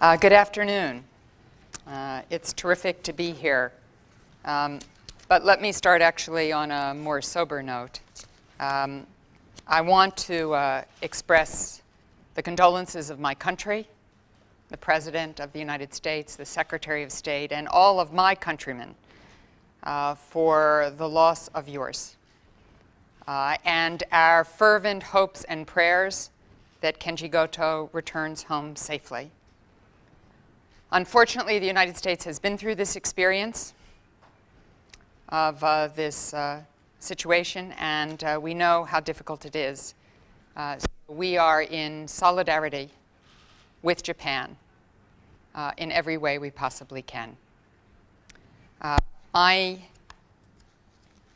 Good afternoon. It's terrific to be here. But let me start actually on a more sober note. I want to express the condolences of my country, the President of the United States, the Secretary of State, and all of my countrymen for the loss of yours. And our fervent hopes and prayers that Kenji Goto returns home safely. Unfortunately, the United States has been through this experience of this situation, and we know how difficult it is. So we are in solidarity with Japan in every way we possibly can. I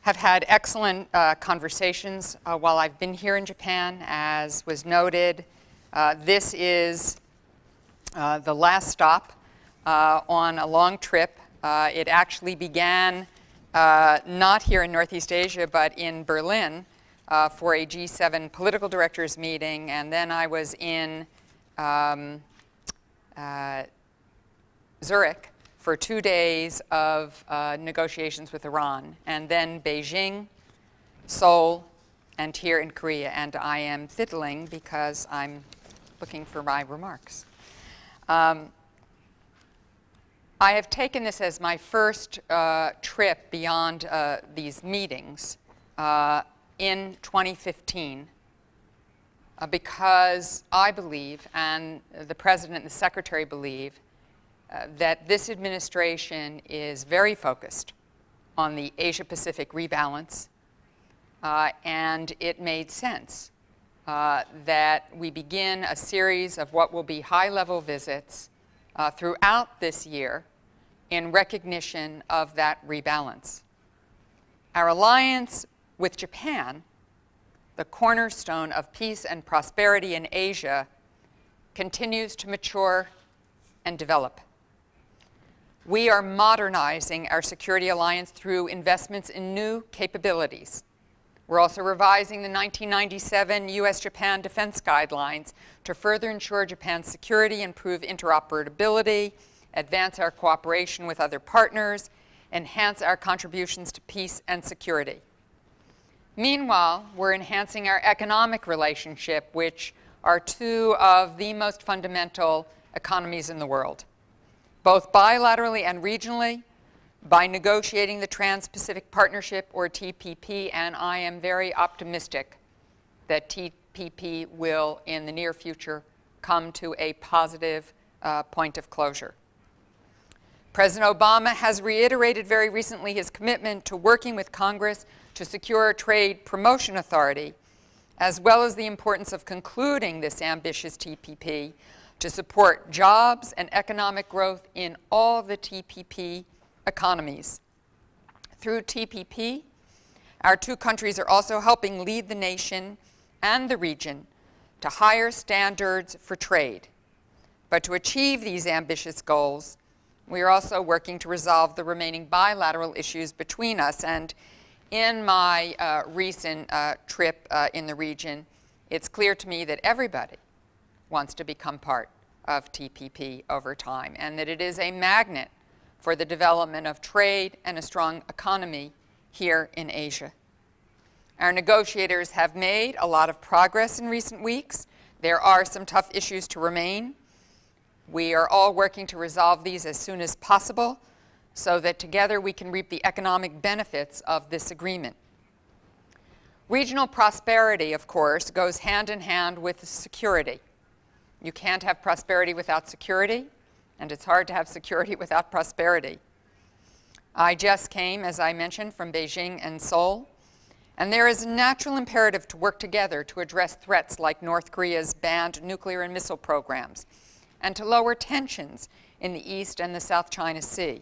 have had excellent conversations while I've been here in Japan. As was noted, this is the last stop on a long trip. It actually began not here in Northeast Asia, but in Berlin for a G7 political directors meeting, and then I was in Zurich for 2 days of negotiations with Iran, and then Beijing, Seoul, and here in Korea. And I am fiddling because I'm looking for my remarks. I have taken this as my first trip beyond these meetings in 2015 because I believe, and the President and the Secretary believe, that this administration is very focused on the Asia-Pacific rebalance, and it made sense that we begin a series of what will be high-level visits throughout this year in recognition of that rebalance. Our alliance with Japan, the cornerstone of peace and prosperity in Asia, continues to mature and develop. We are modernizing our security alliance through investments in new capabilities. We're also revising the 1997 U.S.-Japan defense guidelines to further ensure Japan's security, improve interoperability, advance our cooperation with other partners, enhance our contributions to peace and security. Meanwhile, we're enhancing our economic relationship, which are two of the most fundamental economies in the world, both bilaterally and regionally, by negotiating the Trans-Pacific Partnership, or TPP, and I am very optimistic that TPP will, in the near future, come to a positive point of closure. President Obama has reiterated very recently his commitment to working with Congress to secure a trade promotion authority, as well as the importance of concluding this ambitious TPP to support jobs and economic growth in all the TPP economies. Through TPP, our two countries are also helping lead the nation and the region to higher standards for trade. But to achieve these ambitious goals, we are also working to resolve the remaining bilateral issues between us. And in my recent trip in the region, it's clear to me that everybody wants to become part of TPP over time, and that it is a magnet for the development of trade and a strong economy here in Asia. Our negotiators have made a lot of progress in recent weeks. There are some tough issues to remain. We are all working to resolve these as soon as possible so that together we can reap the economic benefits of this agreement. Regional prosperity, of course, goes hand in hand with security. You can't have prosperity without security, and it's hard to have security without prosperity. I just came, as I mentioned, from Beijing and Seoul, and there is a natural imperative to work together to address threats like North Korea's banned nuclear and missile programs, and to lower tensions in the East and the South China Sea.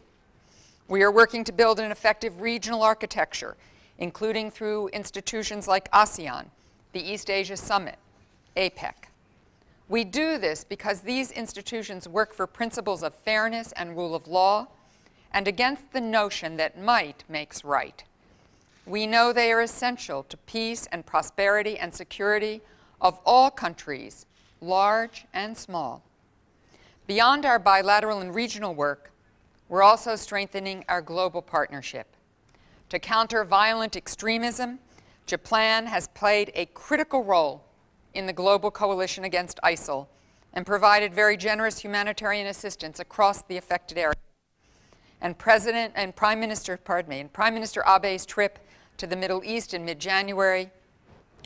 We are working to build an effective regional architecture, including through institutions like ASEAN, the East Asia Summit, APEC. We do this because these institutions work for principles of fairness and rule of law, and against the notion that might makes right. We know they are essential to peace and prosperity and security of all countries, large and small. Beyond our bilateral and regional work, we're also strengthening our global partnership. To counter violent extremism, Japan has played a critical role in the global coalition against ISIL and provided very generous humanitarian assistance across the affected area. And Prime Minister Abe's trip to the Middle East in mid-January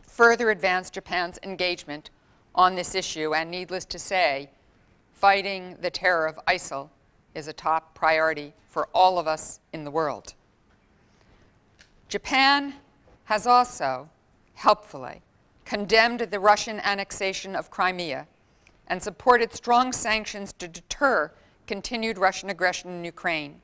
further advanced Japan's engagement on this issue, and needless to say, fighting the terror of ISIL is a top priority for all of us in the world. Japan has also, helpfully, condemned the Russian annexation of Crimea and supported strong sanctions to deter continued Russian aggression in Ukraine.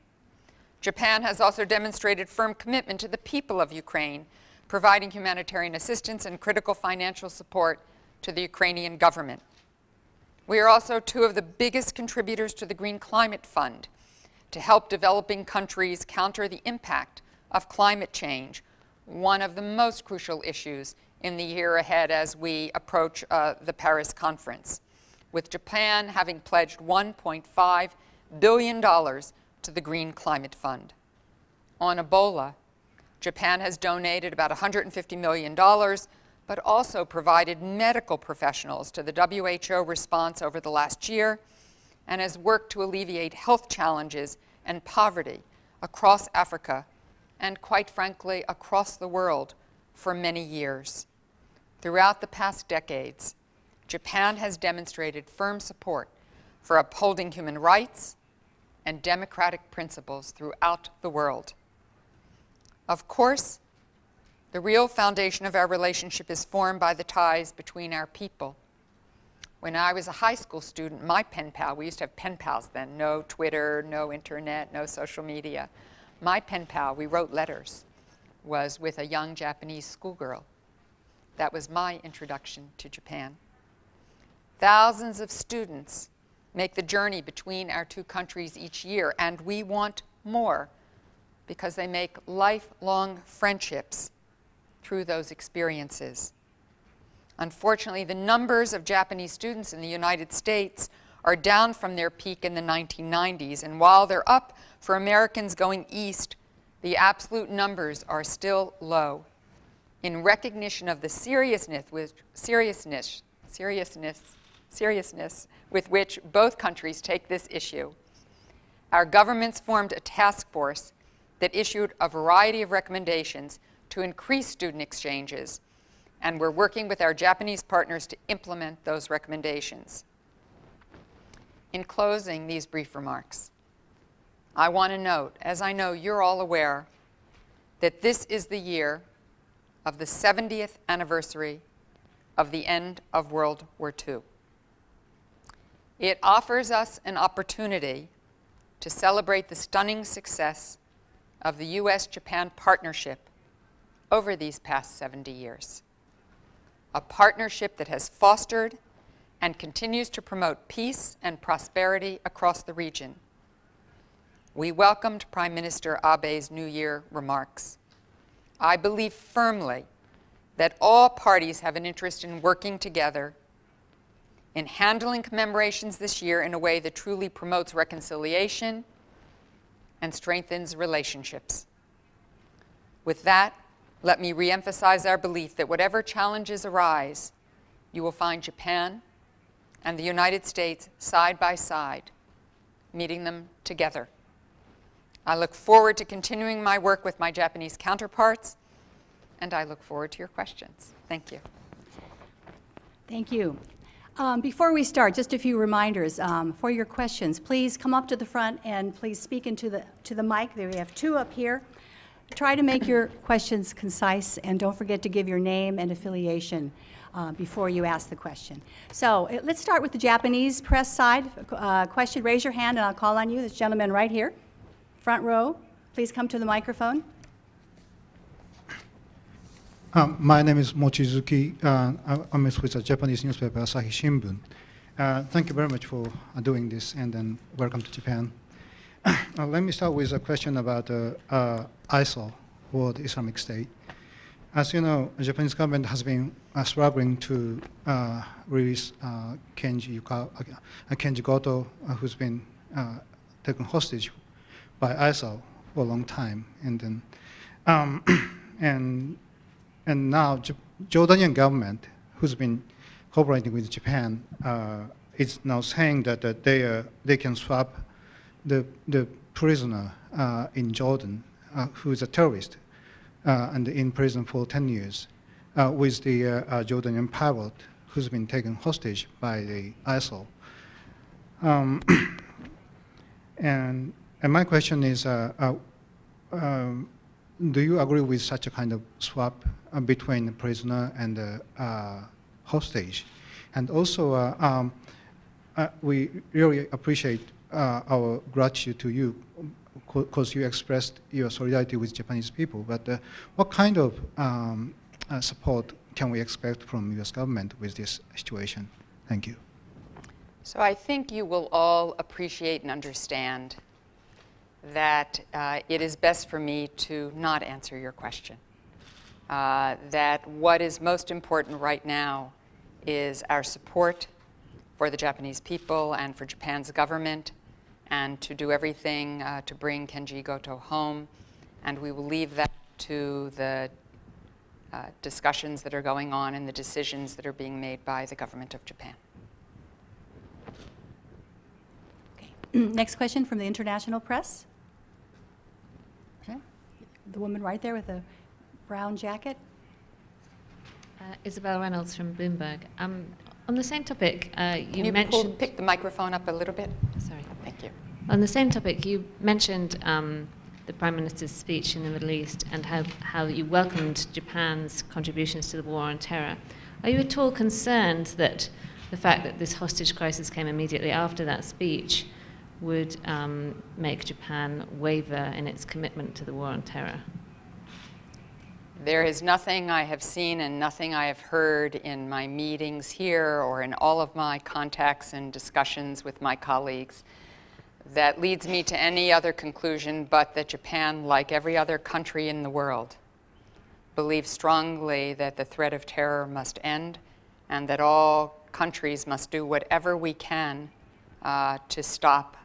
Japan has also demonstrated firm commitment to the people of Ukraine, providing humanitarian assistance and critical financial support to the Ukrainian government. We are also two of the biggest contributors to the Green Climate Fund to help developing countries counter the impact of climate change, one of the most crucial issues in the year ahead as we approach the Paris conference, with Japan having pledged $1.5 billion to the Green Climate Fund. On Ebola, Japan has donated about $150 million, but also provided medical professionals to the WHO response over the last year and has worked to alleviate health challenges and poverty across Africa and, quite frankly, across the world for many years. Throughout the past decades, Japan has demonstrated firm support for upholding human rights and democratic principles throughout the world. Of course, the real foundation of our relationship is formed by the ties between our people. When I was a high school student, my pen pal, we used to have pen pals then, no Twitter, no internet, no social media. My pen pal, we wrote letters, was with a young Japanese schoolgirl. That was my introduction to Japan. Thousands of students make the journey between our two countries each year, and we want more because they make lifelong friendships through those experiences. Unfortunately, the numbers of Japanese students in the United States are down from their peak in the 1990s, and while they're up for Americans going east, the absolute numbers are still low. In recognition of the seriousness with which both countries take this issue, our governments formed a task force that issued a variety of recommendations to increase student exchanges, and we're working with our Japanese partners to implement those recommendations. In closing these brief remarks, I want to note, as I know you're all aware, that this is the year of the 70th anniversary of the end of World War II. It offers us an opportunity to celebrate the stunning success of the U.S.-Japan partnership over these past 70 years. A partnership that has fostered and continues to promote peace and prosperity across the region. We welcomed Prime Minister Abe's New Year remarks. I believe firmly that all parties have an interest in working together in handling commemorations this year in a way that truly promotes reconciliation and strengthens relationships. With that, let me reemphasize our belief that whatever challenges arise, you will find Japan and the United States side by side, meeting them together. I look forward to continuing my work with my Japanese counterparts, and I look forward to your questions. Thank you. Thank you. Before we start, just a few reminders for your questions. Please come up to the front and please speak into the mic. We have two up here. Try to make your questions concise, and don't forget to give your name and affiliation before you ask the question. So let's start with the Japanese press side. Question, raise your hand and I'll call on you. This gentleman right here, front row. Please come to the microphone. My name is Mochizuki. I'm with the Japanese newspaper Asahi Shimbun. Thank you very much for doing this, and then welcome to Japan. Let me start with a question about ISIL, or the Islamic State. As you know, the Japanese government has been struggling to release Kenji Goto, who's been taken hostage by ISIL for a long time, and then and now Jordanian government, who's been cooperating with Japan, is now saying that they can swap the prisoner in Jordan, who is a terrorist, and in prison for 10 years, with the Jordanian pilot who's been taken hostage by the ISIL. And my question is, do you agree with such a kind of swap between the prisoner and the hostage? And also, we really appreciate our gratitude to you because you expressed your solidarity with Japanese people. But what kind of support can we expect from U.S. government with this situation? Thank you. So I think you will all appreciate and understand that it is best for me to not answer your question. That what is most important right now is our support for the Japanese people and for Japan's government, and to do everything to bring Kenji Goto home. And we will leave that to the discussions that are going on and the decisions that are being made by the government of Japan. Okay. Next question from the international press. Okay. The woman right there with the brown jacket. Isabel Reynolds from Bloomberg. On the same topic, you mentioned... pick the microphone up a little bit? Sorry. Thank you. On the same topic, you mentioned the Prime Minister's speech in the Middle East and how you welcomed Japan's contributions to the war on terror. Are you at all concerned that the fact that this hostage crisis came immediately after that speech would make Japan waver in its commitment to the war on terror? There is nothing I have seen and nothing I have heard in my meetings here or in all of my contacts and discussions with my colleagues that leads me to any other conclusion but that Japan, like every other country in the world, believes strongly that the threat of terror must end and that all countries must do whatever we can to stop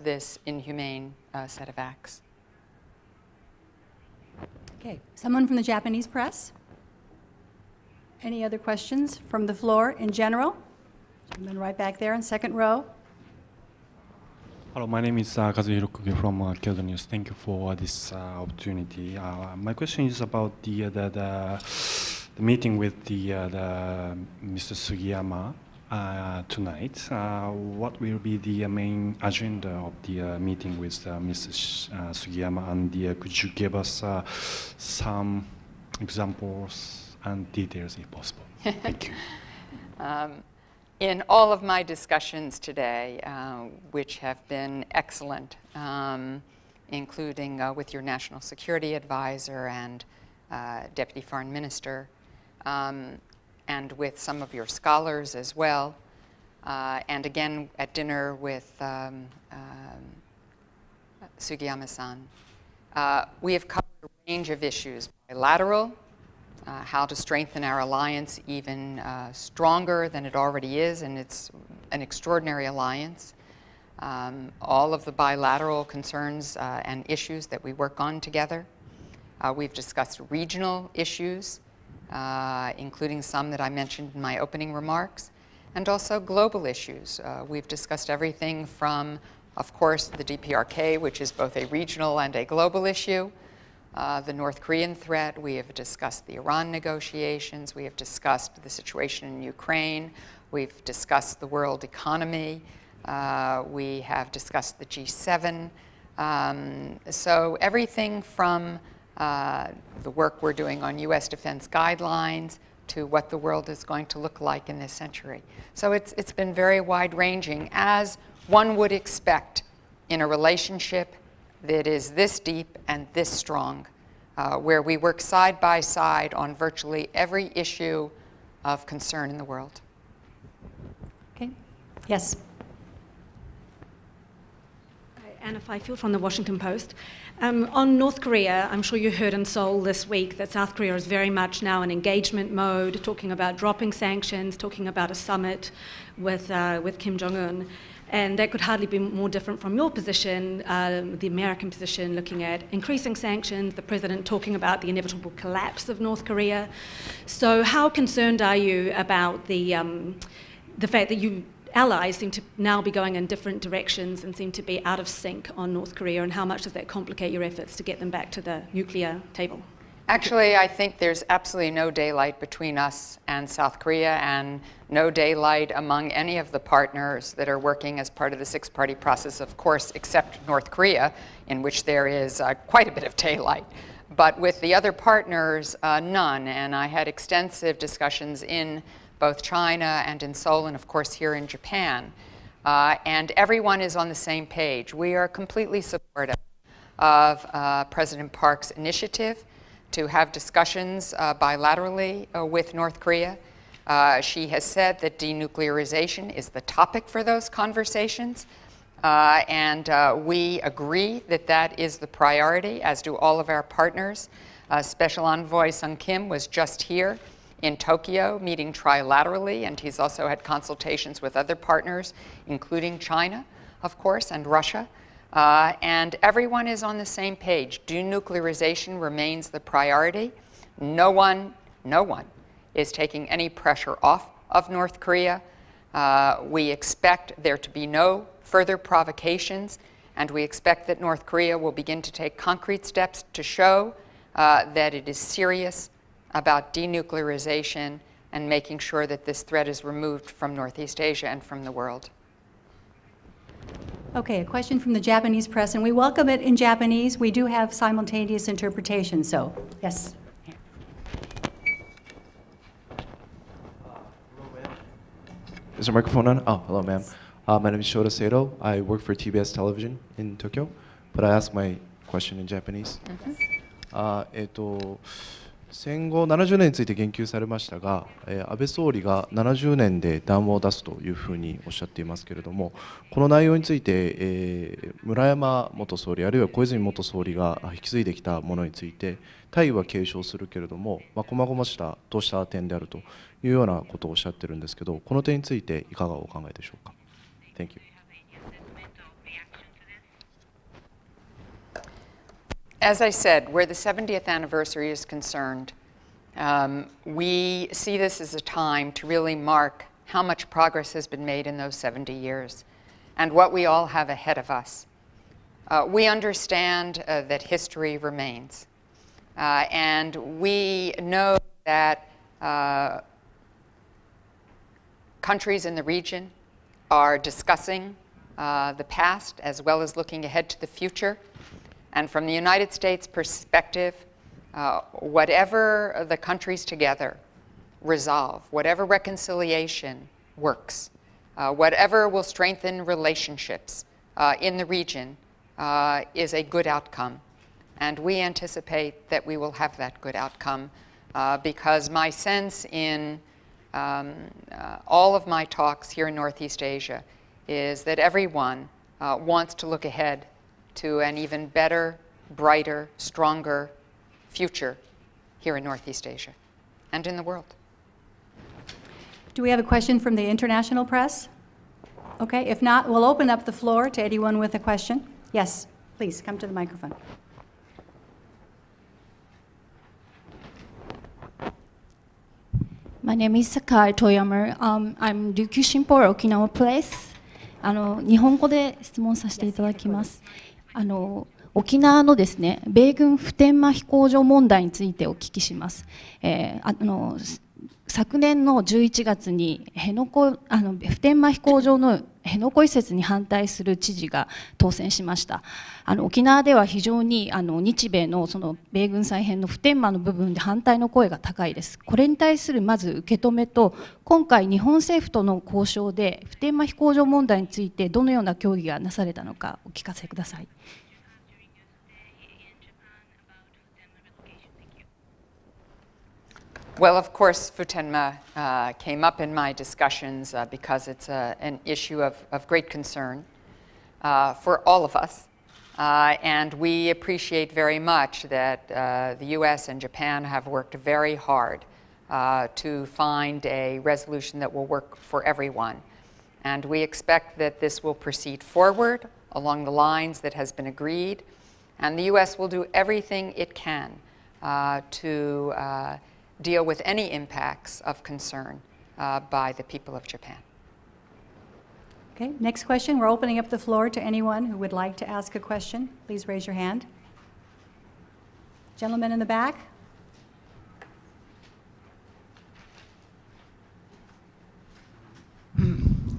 this inhumane set of acts. Okay, someone from the Japanese press? Any other questions from the floor in general? Gentleman right back there in second row. Hello, my name is Kazuhiro Kugi from Kyoto News. Thank you for this opportunity. My question is about the meeting with the Mr. Sugiyama tonight. What will be the main agenda of the meeting with Mr. Sugiyama, and could you give us some examples and details if possible? Thank you. In all of my discussions today, which have been excellent, including with your National Security Advisor and Deputy Foreign Minister, and with some of your scholars as well, and again at dinner with Sugiyama-san. We have covered a range of issues: bilateral, how to strengthen our alliance even stronger than it already is, and it's an extraordinary alliance. All of the bilateral concerns and issues that we work on together. We've discussed regional issues, including some that I mentioned in my opening remarks, and also global issues. We've discussed everything from, of course, the DPRK, which is both a regional and a global issue, the North Korean threat. We have discussed the Iran negotiations. We have discussed the situation in Ukraine. We've discussed the world economy. We have discussed the G7. So everything from the work we're doing on U.S. defense guidelines to what the world is going to look like in this century. So it's been very wide-ranging, as one would expect in a relationship that is this deep and this strong, where we work side by side on virtually every issue of concern in the world. Okay. Yes. Anna Fifield from the Washington Post. On North Korea, I'm sure you heard in Seoul this week that South Korea is very much now in engagement mode, talking about dropping sanctions, talking about a summit with Kim Jong-un. And that could hardly be more different from your position, the American position, looking at increasing sanctions, the president talking about the inevitable collapse of North Korea. So how concerned are you about the fact that you allies seem to now be going in different directions and seem to be out of sync on North Korea, and how much does that complicate your efforts to get them back to the nuclear table? Actually, I think there's absolutely no daylight between us and South Korea, and no daylight among any of the partners that are working as part of the six-party process, of course, except North Korea, in which there is quite a bit of daylight. But with the other partners, none. And I had extensive discussions in both China and in Seoul, and of course here in Japan. And everyone is on the same page. We are completely supportive of President Park's initiative to have discussions bilaterally with North Korea. She has said that denuclearization is the topic for those conversations. And we agree that that is the priority, as do all of our partners. Special Envoy Sung Kim was just here in Tokyo, meeting trilaterally, and he's also had consultations with other partners, including China, of course, and Russia. And everyone is on the same page. Denuclearization remains the priority. No one is taking any pressure off of North Korea. We expect there to be no further provocations, and we expect that North Korea will begin to take concrete steps to show that it is serious about denuclearization and making sure that this threat is removed from Northeast Asia and from the world. Okay, a question from the Japanese press, and we welcome it in Japanese. We do have simultaneous interpretation, so yes. Is there a microphone on? Oh, hello, ma'am. My name is Shota Sato. I work for TBS Television in Tokyo, but I ask my question in Japanese. 戦後70年について言及されましたが、安倍総理が70年で談話を出すというふうにおっしゃっていますけれども、この内容について、村山元総理あるいは小泉元総理が引き継いできたものについて大義は継承するけれども、細々したとした点であるというようなことをおっしゃってるんですけど、この点についていかがお考えでしょうか。Thank you. As I said, where the 70th anniversary is concerned, we see this as a time to really mark how much progress has been made in those 70 years and what we all have ahead of us. We understand that history remains, and we know that countries in the region are discussing the past as well as looking ahead to the future. And from the United States perspective, whatever the countries together resolve, whatever reconciliation works, whatever will strengthen relationships in the region is a good outcome. And we anticipate that we will have that good outcome because my sense in all of my talks here in Northeast Asia is that everyone wants to look ahead to an even better, brighter, stronger future here in Northeast Asia and in the world. Do we have a question from the international press? Okay, if not, we'll open up the floor to anyone with a question. Yes, please come to the microphone. My name is Sakai Toyama. I'm Ryukyu Shinpo, Okinawa Place. 日本語で質問させていただきます。沖縄のですね、米軍普天間飛行場問題についてお聞きします。昨年の11月に普天間飛行場の辺野古移設に反対する知事が当選しました。沖縄では非常に日米のその米軍再編の普天間の部分で反対の声が高いです。これに対するまず受け止めと、今回日本政府との交渉で普天間飛行場問題についてどのような協議がなされたのかお聞かせください。Well, of course, Futenma came up in my discussions because it's an issue of great concern for all of us, And we appreciate very much that the US and Japan have worked very hard to find a resolution that will work for everyone. And we expect that this will proceed forward along the lines that has been agreed. And the US will do everything it can to deal with any impacts of concern by the people of Japan. Okay, next question. We're opening up the floor to anyone who would like to ask a question. Please raise your hand. Gentleman in the back.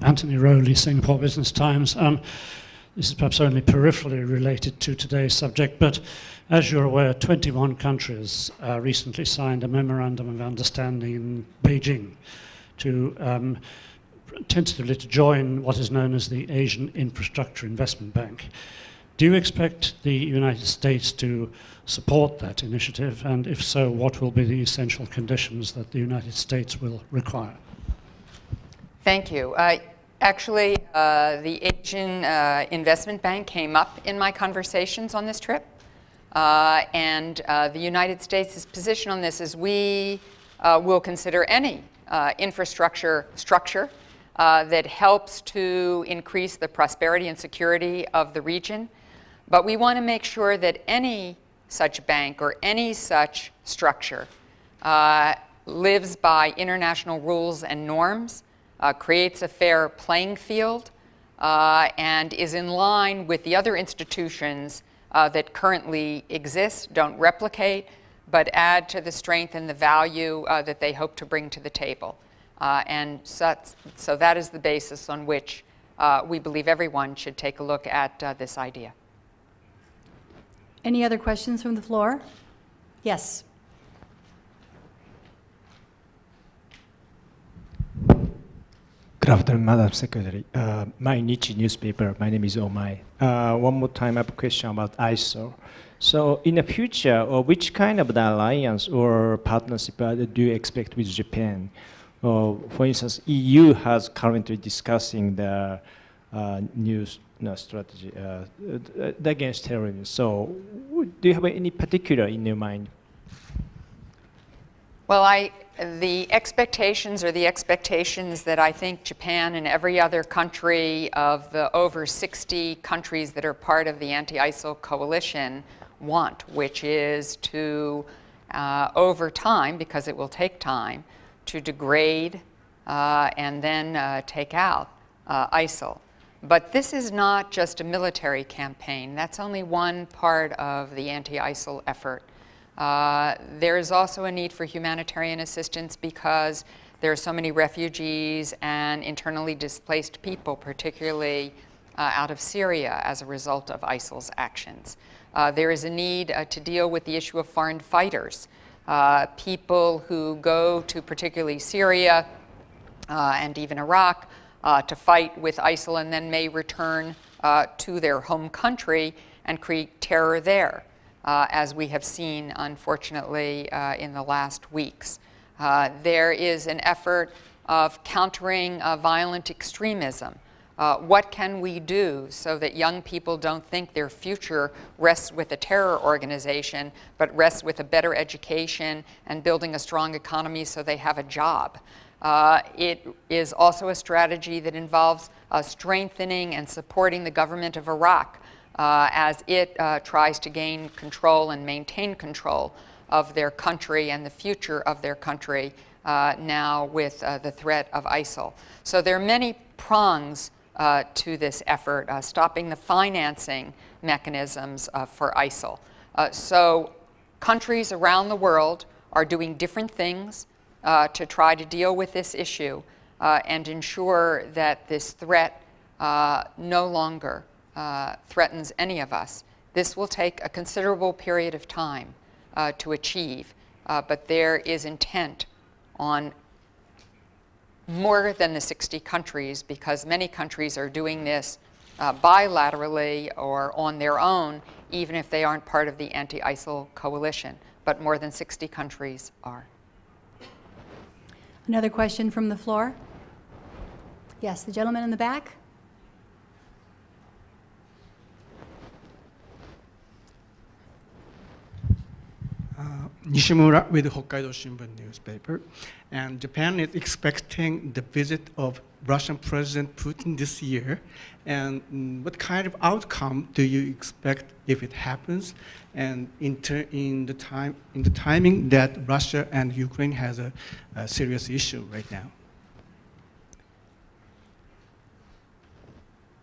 Anthony Rowley, Singapore Business Times. This is perhaps only peripherally related to today's subject, but as you're aware, 21 countries recently signed a memorandum of understanding in Beijing to tentatively to join what is known as the Asian Infrastructure Investment Bank. Do you expect the United States to support that initiative? And if so, what will be the essential conditions that the United States will require? Thank you. Actually, the Asian Investment Bank came up in my conversations on this trip. And the United States' position on this is we will consider any infrastructure structure that helps to increase the prosperity and security of the region. But we want to make sure that any such bank or any such structure lives by international rules and norms, creates a fair playing field, and is in line with the other institutions that currently exist, don't replicate, but add to the strength and the value that they hope to bring to the table. And so that is the basis on which we believe everyone should take a look at this idea. Any other questions from the floor? Yes. Good afternoon, Madam Secretary. My niche newspaper, my name is Omai. One more time, I have a question about ISIL. So in the future, which kind of alliance or partnership do you expect with Japan? For instance, EU has currently discussing the new strategy against terrorism. So do you have any particular in your mind? Well, the expectations are the expectations that I think Japan and every other country of the over 60 countries that are part of the anti-ISIL coalition want, which is to, over time, because it will take time, to degrade and then take out ISIL. But this is not just a military campaign. That's only one part of the anti-ISIL effort. There is also a need for humanitarian assistance because there are so many refugees and internally displaced people, particularly out of Syria as a result of ISIL's actions. There is a need to deal with the issue of foreign fighters, people who go to particularly Syria and even Iraq to fight with ISIL and then may return to their home country and create terror there. As we have seen, unfortunately, in the last weeks. There is an effort of countering violent extremism. What can we do so that young people don't think their future rests with a terror organization, but rests with a better education and building a strong economy so they have a job? It is also a strategy that involves strengthening and supporting the government of Iraq as it tries to gain control and maintain control of their country and the future of their country now with the threat of ISIL. So there are many prongs to this effort, stopping the financing mechanisms for ISIL. So countries around the world are doing different things to try to deal with this issue and ensure that this threat no longer threatens any of us. This will take a considerable period of time to achieve, but there is intent on more than the 60 countries because many countries are doing this bilaterally or on their own, even if they aren't part of the anti-ISIL coalition, but more than 60 countries are. Another question from the floor? Yes, the gentleman in the back. Nishimura with Hokkaido Shimbun newspaper. And Japan is expecting the visit of Russian President Putin this year. And what kind of outcome do you expect if it happens? And in the timing that Russia and Ukraine has a serious issue right now?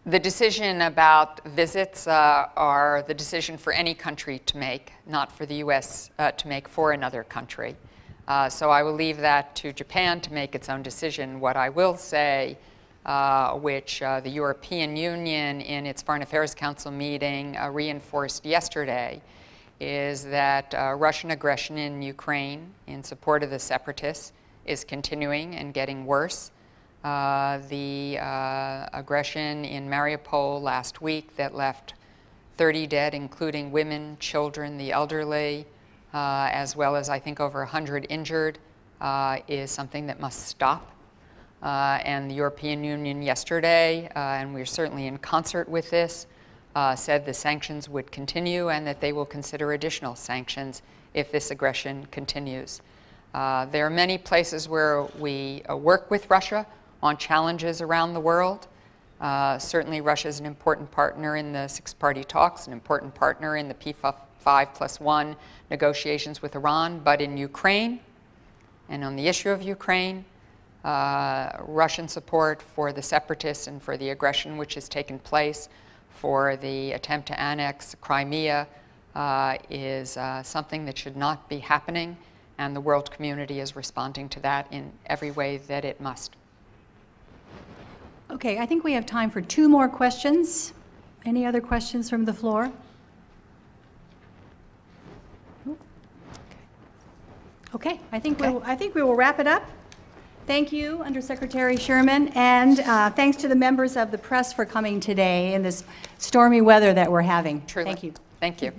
The decision about visits are the decision for any country to make, not for the U.S. To make for another country. So I will leave that to Japan to make its own decision. What I will say, which the European Union in its Foreign Affairs Council meeting reinforced yesterday, is that Russian aggression in Ukraine in support of the separatists is continuing and getting worse. The aggression in Mariupol last week that left 30 dead, including women, children, the elderly, as well as I think over 100 injured, is something that must stop. And the European Union yesterday, and we're certainly in concert with this, said the sanctions would continue and that they will consider additional sanctions if this aggression continues. There are many places where we work with Russia on challenges around the world. Certainly Russia is an important partner in the six-party talks, an important partner in the P5+1 negotiations with Iran, but in Ukraine, and on the issue of Ukraine, Russian support for the separatists and for the aggression which has taken place, for the attempt to annex Crimea, is something that should not be happening, and the world community is responding to that in every way that it must. Okay, I think we have time for 2 more questions. Any other questions from the floor? Okay, I think we will wrap it up. Thank you, Undersecretary Sherman, and thanks to the members of the press for coming today in this stormy weather that we're having. Truly. Thank you. Thank you.